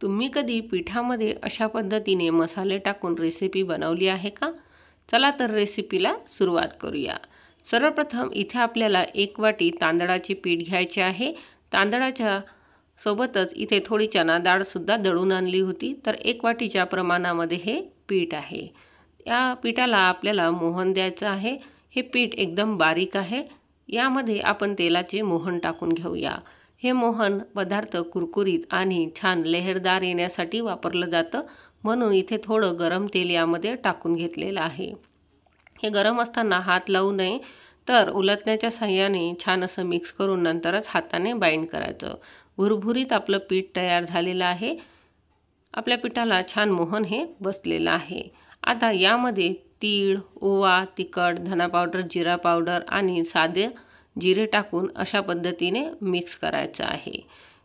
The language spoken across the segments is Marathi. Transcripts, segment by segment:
तुम्ही कधी पिठामध्ये अशा पद्धतीने मसाले टाकून रेसिपी बनवली आहे का? चला तर रेसिपीला सुरुवात करूया। सर्वप्रथम इथे आपल्याला 1 वाटी तांदळाचे पीठ घ्यायचे आहे। तांदळाच्या सोबतच इथे थोडी चना डाळ सुद्धा दळून आणली होती, तर 1 वाटीच्या प्रमाणामध्ये हे पीठ आहे। या पिठाला आपल्याला मोहन द्यायचं आहे। हे पीठ एकदम बारीक आहे। यामध्ये आपण तेलाचे मोहन टाकून घेऊया। हे मोहन पदार्थ कुरकुरीत आणि छान लेहरदार येण्यासाठी वापरलं जातं, म्हणून इथे थोडं गरम तेल यामध्ये टाकून घेतलेलं आहे। हे गरम असताना हात लावू नये, तर उलटण्याच्या साहाय्याने छान असं मिक्स करून नंतरच हाताने बाइंड करायचं। भुरभुरीत आपलं पीठ तयार झालेलं आहे। आपल्या पिठाला छान मोहन हे बसलेलं आहे। आता यामध्ये तीळ, ओवा, तिखट, धना पावडर, जिरा पावडर आणि साधे जिरे टाकून अशा पद्धतीने मिक्स करायचं आहे।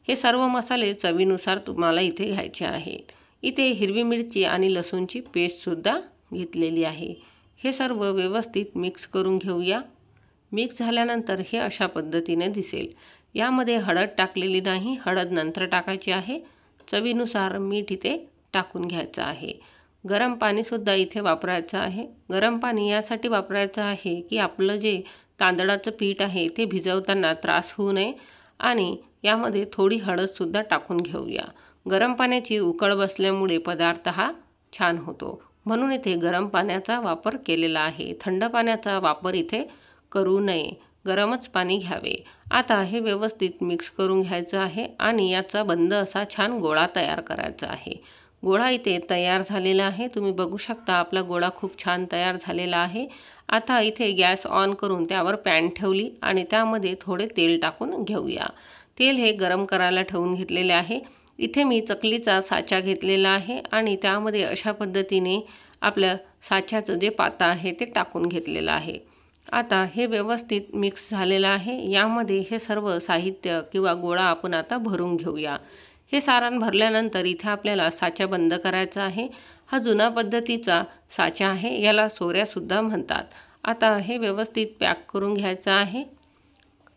हे सर्व मसाले चवीनुसार तुम्हाला इथे घ्यायचे आहेत। इथे हिरवी मिरची आणि लसूणची पेस्ट सुद्धा घेतलेली आहे। हे सर्व व्यवस्थित मिक्स करून घेऊया। मिक्स झाल्यानंतर हे अशा पद्धतीने दिसेल। यामध्ये हळद टाकलेली नाही, हळद नंतर टाकायची आहे। चवीनुसार मीठ इथे टाकून घ्यायचं आहे। गरम पाणी सुद्धा इथे वापरायचं आहे। गरम पाणी यासाठी वापरायचं आहे की आपलं जे तांदळाचं पीठ आहे ते भिजवताना त्रास होऊ नये, आणि यामध्ये थोडी हळद सुद्धा टाकून घेऊया। गरम पाण्याची उकळ बसल्यामुळे पदार्थ हा छान होतो, म्हणून इथे गरम पाण्याचा वापर केलेला आहे। थंड पाण्याचा वापर इथे करू नये, गरमच पाणी घ्यावे। आता हे व्यवस्थित मिक्स करून घ्यायचं आहे आणि याचा बंद असा छान गोळा तयार करायचा आहे। गोळा इथे तयार झालेला आहे। तुम्ही बघू शकता आपला गोळा खूप छान तयार झालेला आहे। आता इथे गॅस ऑन करून त्यावर पॅन ठेवली आणि त्यामध्ये थोडे तेल टाकून घेऊया। तेल हे गरम करायला ठेवून घेतलेले आहे। इथे मी चकलीचा साचा घेतलेला आहे आणि त्यामध्ये अशा पद्धतीने आपल्या साच्याचं जे पाता आहे ते टाकून घेतलेलं आहे। आता हे व्यवस्थित मिक्स झालेलं आहे। यामध्ये हे सर्व साहित्य किंवा गोळा आपण आता भरून घेऊया। हे सारण भरल्यानंतर इथे आपल्याला साचा बंद करायचा आहे। हा जुना पद्धतीचा साचा आहे, याला सोऱ्यासुद्धा म्हणतात। आता हे व्यवस्थित पॅक करून घ्यायचं आहे।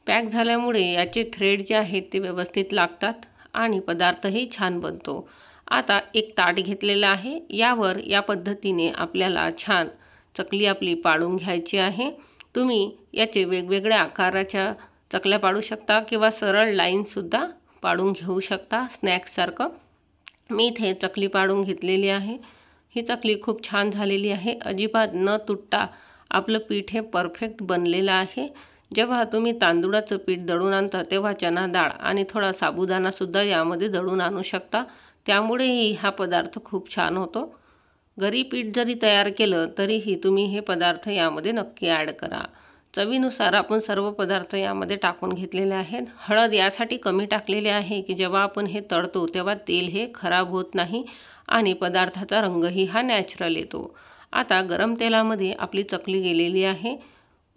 पॅक झाल्यामुळे याचे थ्रेड जे आहेत ते व्यवस्थित लागतात आणि पदार्थही छान बनतो। आता एक ताट घेतलेलं आहे, यावर या पद्धतीने आपल्याला छान चकली आपली पाडून घ्यायची आहे। तुम्ही याचे वेगवेगळ्या आकाराच्या चकल्या पाडू शकता किंवा सरळ लाईनसुद्धा पाडून घेऊ शकता स्नॅक्ससारखं। मी इथे चकली पाडून घेतलेली आहे। ही चकली खूप छान झालेली आहे। अजिबात न तुटता आपलं पीठ हे परफेक्ट बनलेलं आहे। जेव्हा तुम्ही तांदूळाचं पीठ दळून आणता तेव्हा चना डाळ आणि थोडा साबुदाणासुद्धा यामध्ये दळून आणू शकता, त्यामुळेही हा पदार्थ खूप छान होतो। घरी पीठ जरी तयार केलं तरीही तुम्ही हे पदार्थ यामध्ये नक्की ॲड करा। चवीनुसार आपण सर्व पदार्थ यामध्ये टाकून घेतलेले आहेत। हळद यासाठी कमी टाकलेली आहे की जेव्हा आपण हे तळतो तेव्हा तेल हे खराब होत नाही आणि पदार्थाचा रंगही हा नॅचरल येतो। आता गरम तेलामध्ये आपली चकली गेलेली आहे।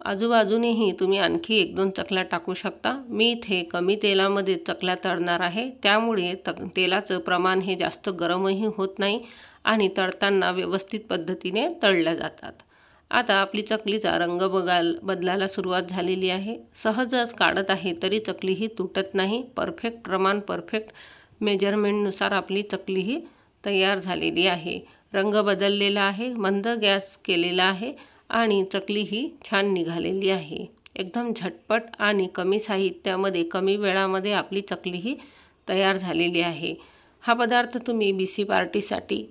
आजूबाजूनेही तुम्ही आणखी 1-2 चकल्या टाकू शकता। मी इथे कमी तेलामध्ये चकल्या तळणार आहे, त्यामुळे तेलाचं प्रमाण हे जास्त गरमही होत नाही आणि तळताना व्यवस्थित पद्धतीने तळल्या जातात। आता आपली चकलीचा रंग बदलायला सुरुवात झालेली आहे। सहजच काढत आहे तरी चकली ही तुटत नाही। परफेक्ट प्रमाण, परफेक्ट मेजरमेंटनुसार आपली चकली ही तयार झालेली आहे। रंग बदललेला आहे, मंद गॅस केलेला आहे आणि चकली ही छान निघालेली आहे। एकदम झटपट आणि कमी साहित्यामध्ये कमी वेळामध्ये आपली चकली ही तयार झालेली आहे। हा पदार्थ तुम्ही बीसी पार्टीसाठी,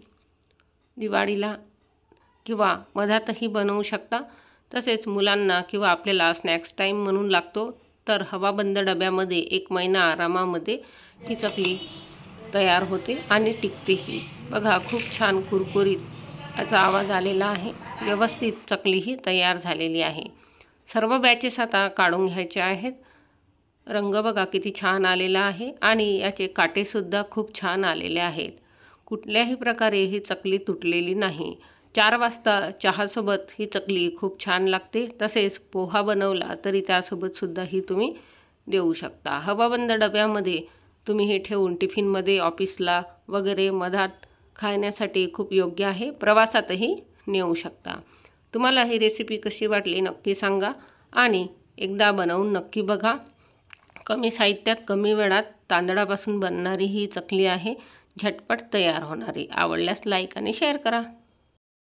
दिवाळीला किंवा मधातही बनवू शकता। तसेच मुलांना किंवा आपल्याला स्नॅक्स टाईम म्हणून लागतो, तर हवाबंद डब्यामध्ये 1 महिना आरामामध्ये ही चकली तयार होते आणि टिकतेही। बघा खूप छान कुरकुरीत याचा आवाज आलेला आहे। व्यवस्थित चकली ही तयार झालेली आहे। सर्व बॅचेस आता काढून घ्यायचे आहेत। रंग बघा किती छान आलेला आहे आणि याचे काटेसुद्धा खूप छान आलेले आहेत। कुठल्याही प्रकारे ही चकली तुटलेली नाही। 4 वाजता चहासोबत ही चकली खूप छान लागते। तसेच पोहा बनवला तरी त्यासोबतसुद्धा ही तुम्ही देऊ शकता। हवाबंद डब्यामध्ये तुम्ही हे ठेवून टिफिनमध्ये, ऑफिसला वगैरे मधात खाण्यासाठी खूप योग्य आहे। प्रवासातही नेऊ शकता। तुम्हाला ही रेसिपी कशी वाटली नक्की सांगा आणि एकदा बनवून नक्की बघा। कमी साहित्यात कमी वेळात तांदळापासून बनणारी ही चकली आहे, झटपट तयार होणारी. आवडल्यास लाईक आणि शेअर करा.